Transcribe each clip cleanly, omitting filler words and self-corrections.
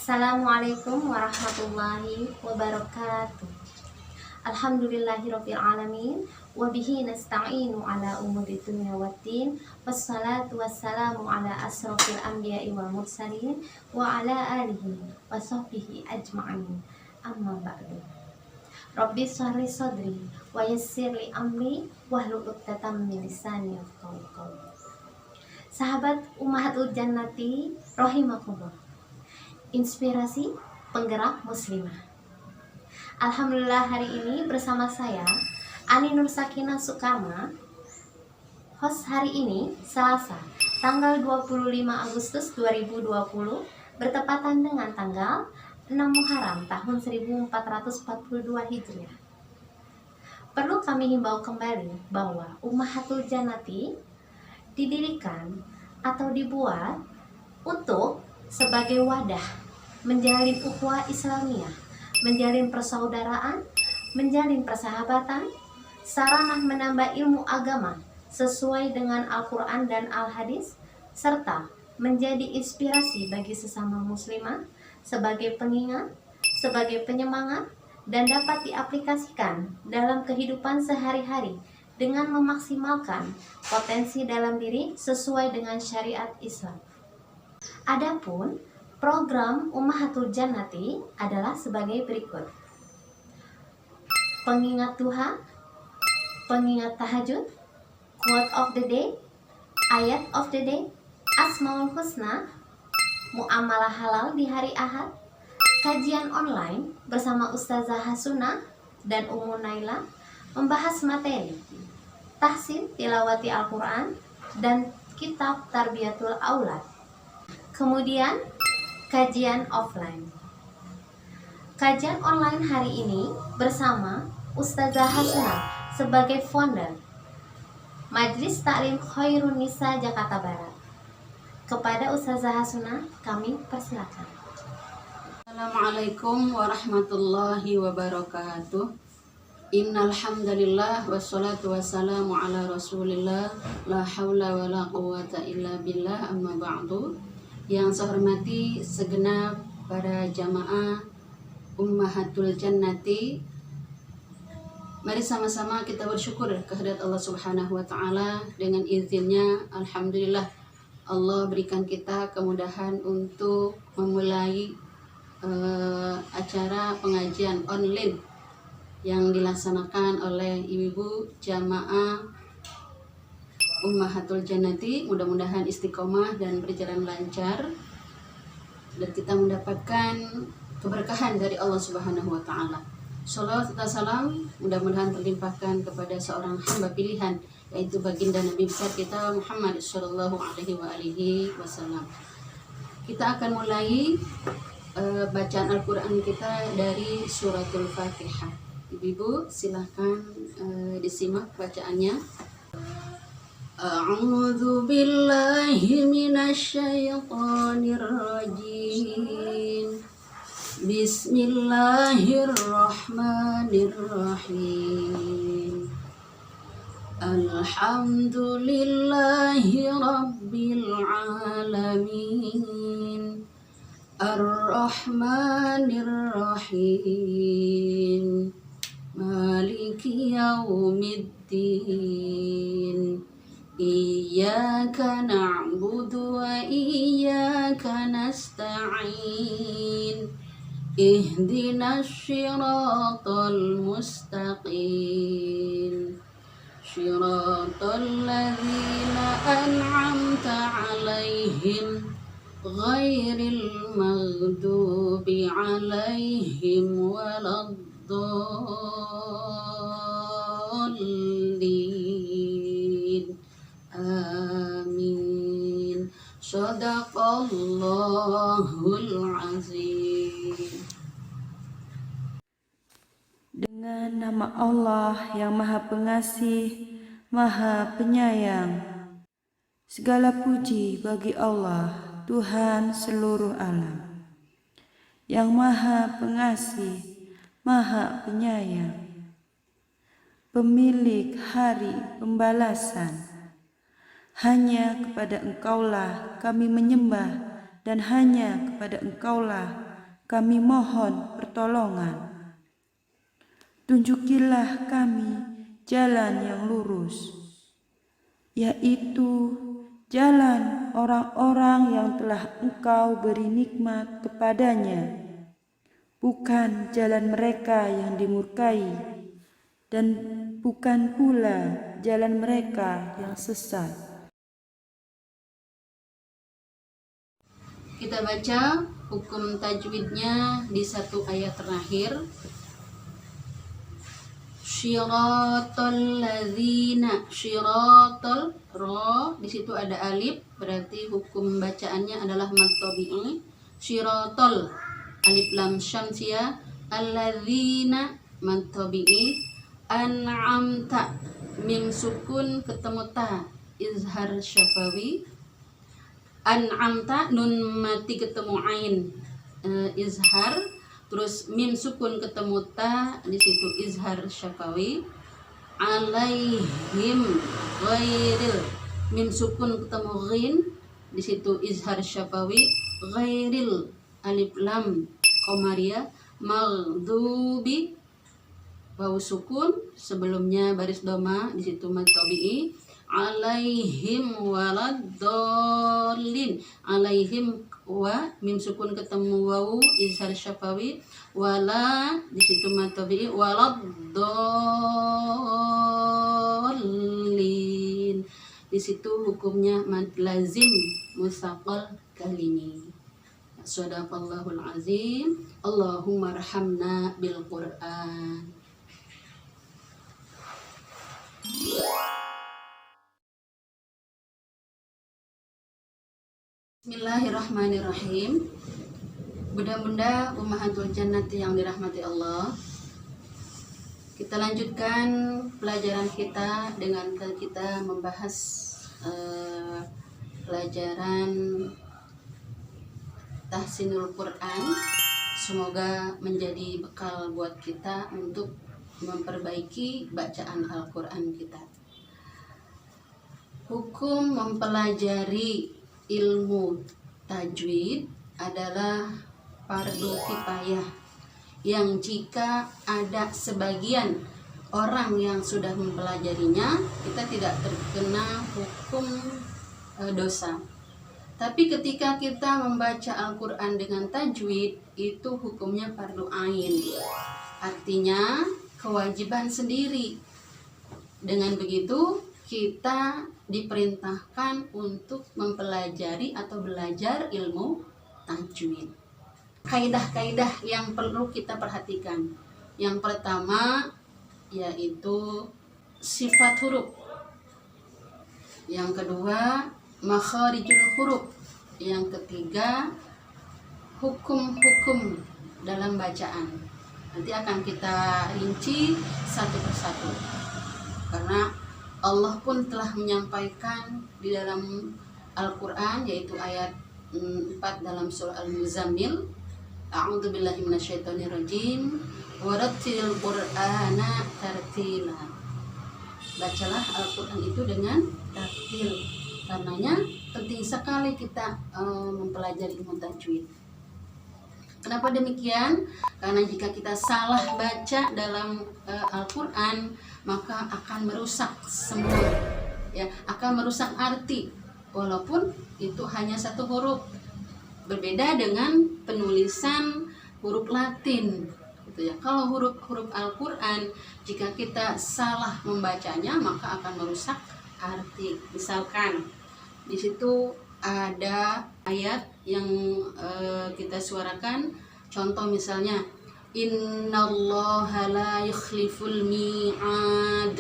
Assalamualaikum warahmatullahi wabarakatuh. Alhamdulillahirabbil alamin wa bihi nasta'inu ala umuri dunya waddin wassalatu wassalamu ala asrofil anbiya'i wal mursalin wa ala alihi wa sahbihi ajma'in. Amma ba'du. Rabbi shrah sadri wa yassir li amri wahlul 'uqdatam min lisani yafqahu qawli. Sahabat Ummahatul Jannati rahimakumullah. Inspirasi penggerak muslimah. Alhamdulillah hari ini bersama saya Ani Nur Sakinah Sukarma, host hari ini Selasa tanggal 25 Agustus 2020 bertepatan dengan tanggal 6 Muharram tahun 1442 Hijriah. Perlu kami himbau kembali bahwa Ummahatul Jannati didirikan atau dibuat untuk sebagai wadah menjalin ukhuwah Islamiyah, menjalin persaudaraan, menjalin persahabatan, sarana menambah ilmu agama sesuai dengan Al-Quran dan Al-Hadis, serta menjadi inspirasi bagi sesama muslimah sebagai pengingat, sebagai penyemangat, dan dapat diaplikasikan dalam kehidupan sehari-hari dengan memaksimalkan potensi dalam diri sesuai dengan syariat Islam. Adapun program Ummahatul Jannati adalah sebagai berikut: pengingat duha, pengingat tahajud, quote of the day, ayat of the day, asmaul husna, muamalah halal di hari Ahad, kajian online bersama Ustazah Hasuna dan Ummu Naila membahas materi tahsin tilawati Al-Quran dan kitab Tarbiyatul Aulad. Kemudian kajian offline. Kajian online hari ini bersama Ustazah Hasuna sebagai founder Majelis Taklim Khairun Nisa Jakarta Barat. Kepada Ustazah Hasuna kami persilakan. Assalamualaikum warahmatullahi wabarakatuh. Innal hamdalillah wassalatu wassalamu ala Rasulillah la haula wala quwata illa billah, amma ba'du. Yang saya hormati segenap para jamaah Ummahatul Jannati, mari sama-sama kita bersyukur kehadirat Allah Subhanahu wa taala. Dengan izinnya, alhamdulillah Allah berikan kita kemudahan untuk memulai acara pengajian online yang dilaksanakan oleh ibu-ibu jamaah Ummahatul Jannati. Mudah-mudahan istiqomah dan berjalan lancar dan kita mendapatkan keberkahan dari Allah Subhanahu wa taala. Shalawat serta salam mudah-mudahan terlimpahkan kepada seorang hamba pilihan, yaitu baginda Nabi besar kita Muhammad sallallahu alaihi wasallam. Kita akan mulai bacaan Al-Quran kita dari suratul Fatihah. Ibu-ibu silahkan disimak bacaannya. A'udzu billahi minasyaitonir rajim. Bismillahirrahmanirrahim. Alhamdulillahi rabbil alamin. Ar-Rahmanir-Rahim. Maliki yaumiddin. Iyyaka na'budu wa iyyaka nasta'in. Ihdinas shiratal mustaqim. Shiratal ladzina an'amta 'alaihim ghairil maghdubi 'alaihim waladdallin. Amin. Shadaqallahul azim. Dengan nama Allah yang Maha Pengasih, Maha Penyayang. Segala puji bagi Allah, Tuhan seluruh alam, yang Maha Pengasih, Maha Penyayang, pemilik hari pembalasan. Hanya kepada Engkaulah kami menyembah, dan hanya kepada Engkaulah kami mohon pertolongan. Tunjukilah kami jalan yang lurus, yaitu jalan orang-orang yang telah Engkau beri nikmat kepadanya, bukan jalan mereka yang dimurkai, dan bukan pula jalan mereka yang sesat. Kita baca hukum tajwidnya di satu ayat terakhir. Syiratal ladzina, syiratal, ro di situ ada alif, berarti hukum bacaannya adalah mad tabi'i. Syiratal, alif lam syamsiyah, alladzina mad tabi'i, an'amta, mim sukun ketemu ta, izhar syafawi. An'amta, nun mati ketemu ain, izhar. Terus mim sukun ketemu ta, di situ izhar syafawi. Alaihim ghairil, mim sukun ketemu ghin, di situ izhar syafawi. Ghairil, alif lam qamariyah. Maghdubi, wawu sukun, sebelumnya baris doma, di situ mad tabi'i. Alaihim waladdallin, alaihim wa, mim sukun ketemu wawu, izhar syafawi. Wala, di situ mad tabi'i. Waladdallin, di situ hukumnya mad lazim mutsaqal kalimi. Shadaqallahul azim. Allahumma arhamna bil Qur'an. Bismillahirrahmanirrahim. Bunda-bunda ummahatul jannati yang dirahmati Allah, kita lanjutkan pelajaran kita dengan kita membahas pelajaran tahsinul Quran. Semoga menjadi bekal buat kita untuk memperbaiki bacaan Al-Quran kita. Hukum mempelajari ilmu tajwid adalah fardu kifayah, yang jika ada sebagian orang yang sudah mempelajarinya, kita tidak terkena hukum dosa. Tapi ketika kita membaca Al-Quran dengan tajwid, itu hukumnya fardu ain, artinya kewajiban sendiri. Dengan begitu kita diperintahkan untuk mempelajari atau belajar ilmu tajwid. Kaidah-kaidah yang perlu kita perhatikan. Yang pertama yaitu sifat huruf. Yang kedua makharijul huruf. Yang ketiga hukum-hukum dalam bacaan. Nanti akan kita rinci satu persatu. Karena Allah pun telah menyampaikan di dalam Al-Quran, yaitu ayat 4 dalam surah Al-Muzammil. A'udzubillahi minasyaitonirrajim. Warattilil Qur'ana tartila. Bacalah Al-Quran itu dengan tartil. Karenanya penting sekali kita mempelajari ilmu tajwid. Kenapa demikian? Karena jika kita salah baca dalam Al-Quran, maka akan merusak semua, ya, akan merusak arti, walaupun itu hanya satu huruf. Berbeda dengan penulisan huruf Latin, gitu ya. Kalau huruf-huruf Al-Quran, jika kita salah membacanya, maka akan merusak arti. Misalkan di situ ada ayat yang kita suarakan, contoh misalnya innallaha la yukhliful mi'ad.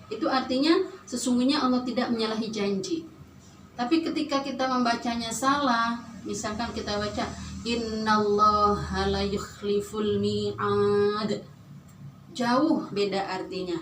Itu artinya sesungguhnya Allah tidak menyalahi janji. Tapi ketika kita membacanya salah, misalkan kita baca innallaha la yukhliful mi'ad, jauh beda artinya.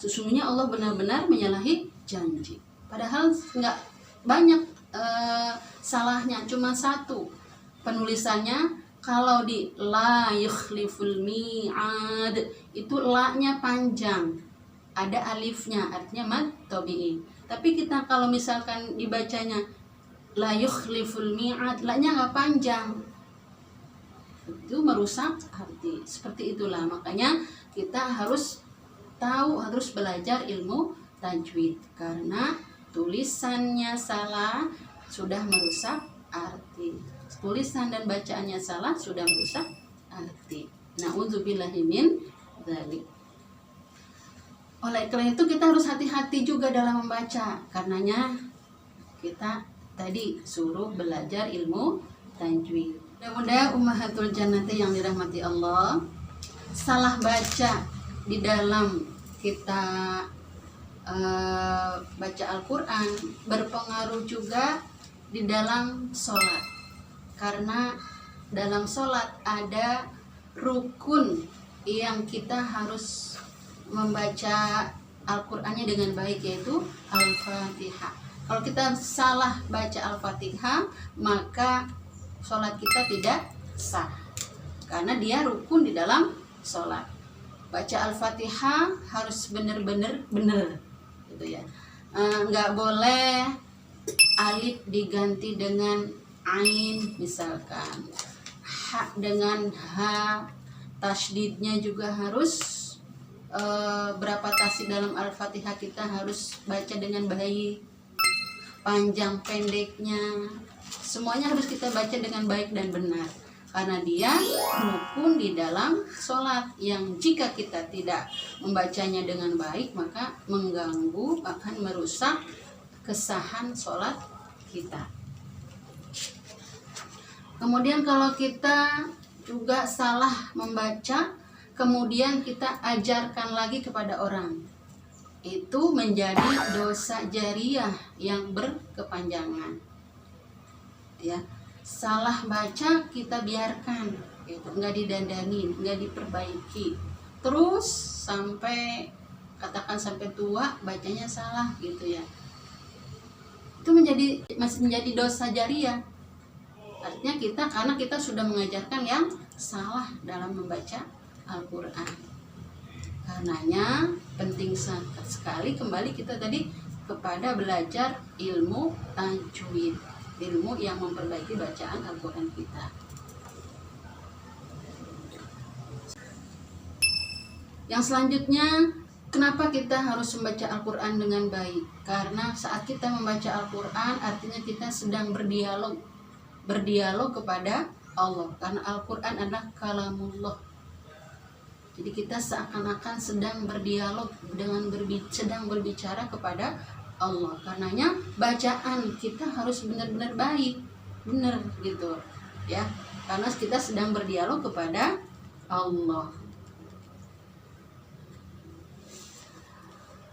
Sesungguhnya Allah benar-benar menyalahi janji. Padahal nggak banyak salahnya, cuma satu penulisannya. Kalau di la yukhliful mi'ad, itu la-nya panjang, ada alifnya, artinya mad tabi'i. Tapi kita kalau misalkan dibacanya la yukhliful mi'ad, la-nya nggak panjang, itu merusak arti. Seperti itulah makanya kita harus tahu, harus belajar ilmu tajwid, karena tulisannya salah sudah merusak arti, tulisan dan bacaannya salah sudah merusak arti. Na'udzubillahi min dzalik. Oleh karena itu kita harus hati-hati juga dalam membaca, karenanya kita tadi suruh belajar ilmu tajwid. Mudah-mudahan ummahatul jannati yang dirahmati Allah, salah baca di dalam kita baca Al-Quran berpengaruh juga di dalam sholat, karena dalam sholat ada rukun yang kita harus membaca Al-Qur'annya dengan baik, yaitu Al-Fatihah. Kalau kita salah baca Al-Fatihah, maka sholat kita tidak sah, karena dia rukun di dalam sholat. Baca Al-Fatihah harus benar-benar benar, gitu ya. Nggak boleh alif diganti dengan ain misalkan, ha dengan ha, tasydidnya juga harus berapa tasydid dalam Al-Fatihah kita harus baca dengan baik, panjang pendeknya semuanya harus kita baca dengan baik dan benar, karena dia rukun di dalam sholat yang jika kita tidak membacanya dengan baik maka mengganggu, akan merusak kesahan sholat kita. Kemudian kalau kita juga salah membaca, kemudian kita ajarkan lagi kepada orang, itu menjadi dosa jariyah yang berkepanjangan. Ya, salah baca kita biarkan, gitu, nggak didandanin, nggak diperbaiki, terus sampai katakan sampai tua bacanya salah, gitu ya. Itu masih menjadi dosa jariyah. Artinya karena kita sudah mengajarkan yang salah dalam membaca Al-Quran. Karenanya penting sekali kembali kita tadi kepada belajar ilmu tajwid, ilmu yang memperbaiki bacaan Al-Quran kita. Yang selanjutnya, kenapa kita harus membaca Al-Quran dengan baik? Karena saat kita membaca Al-Quran artinya kita sedang berdialog kepada Allah, karena Al-Quran adalah kalamullah. Jadi kita seakan-akan sedang berdialog sedang berbicara kepada Allah. Karenanya bacaan kita harus benar-benar baik, benar gitu ya, karena kita sedang berdialog kepada Allah.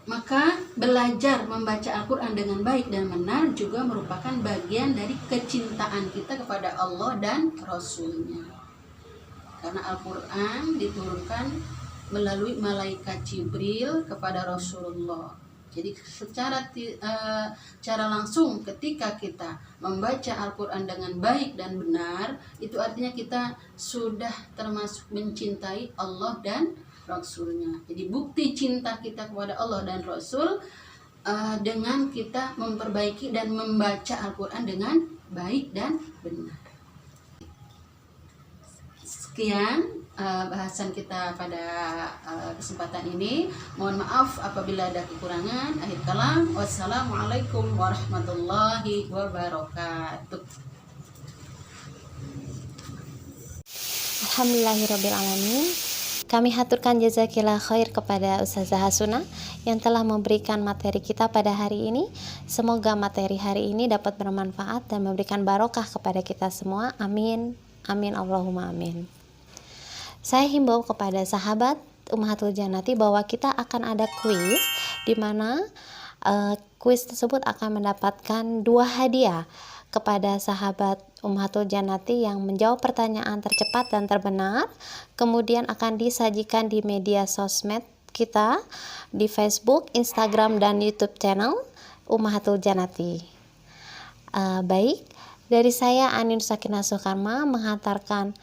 Maka belajar membaca Al-Quran dengan baik dan benar juga merupakan bagian dari kecintaan kita kepada Allah dan Rasul-Nya. Karena Al-Quran diturunkan melalui malaikat Jibril kepada Rasulullah. Jadi secara langsung ketika kita membaca Al-Quran dengan baik dan benar, itu artinya kita sudah termasuk mencintai Allah dan Rasul-Nya. Jadi bukti cinta kita kepada Allah dan Rasul dengan kita memperbaiki dan membaca Al-Quran dengan baik dan benar. Sekian bahasan kita pada kesempatan ini. Mohon maaf apabila ada kekurangan. Akhir kalam, wassalamualaikum warahmatullahi wabarakatuh. Alhamdulillahirrabbilalamin. Kami haturkan jazakillah khair kepada Ustazah Hasunah yang telah memberikan materi kita pada hari ini. Semoga materi hari ini dapat bermanfaat dan memberikan barokah kepada kita semua. Amin. Amin Allahumma amin. Saya himbau kepada sahabat Ummahatul Jannati bahwa kita akan ada kuis, di mana kuis tersebut akan mendapatkan 2 hadiah kepada sahabat Ummahatul Jannati yang menjawab pertanyaan tercepat dan terbenar. Kemudian akan disajikan di media sosmed kita, di Facebook, Instagram, dan YouTube channel Ummahatul Jannati. Baik, dari saya Anin Sakinah Sukarma menghantarkan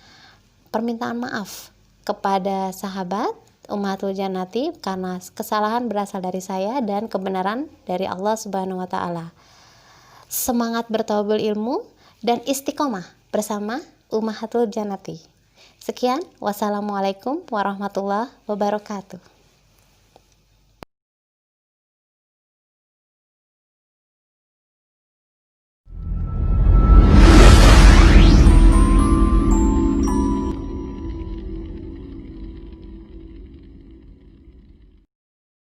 permintaan maaf kepada sahabat Ummahatul Jannati karena kesalahan berasal dari saya dan kebenaran dari Allah Subhanahu wa taala. Semangat bertawabul ilmu dan istiqomah bersama Ummahatul Jannati. Sekian, wassalamualaikum warahmatullahi wabarakatuh.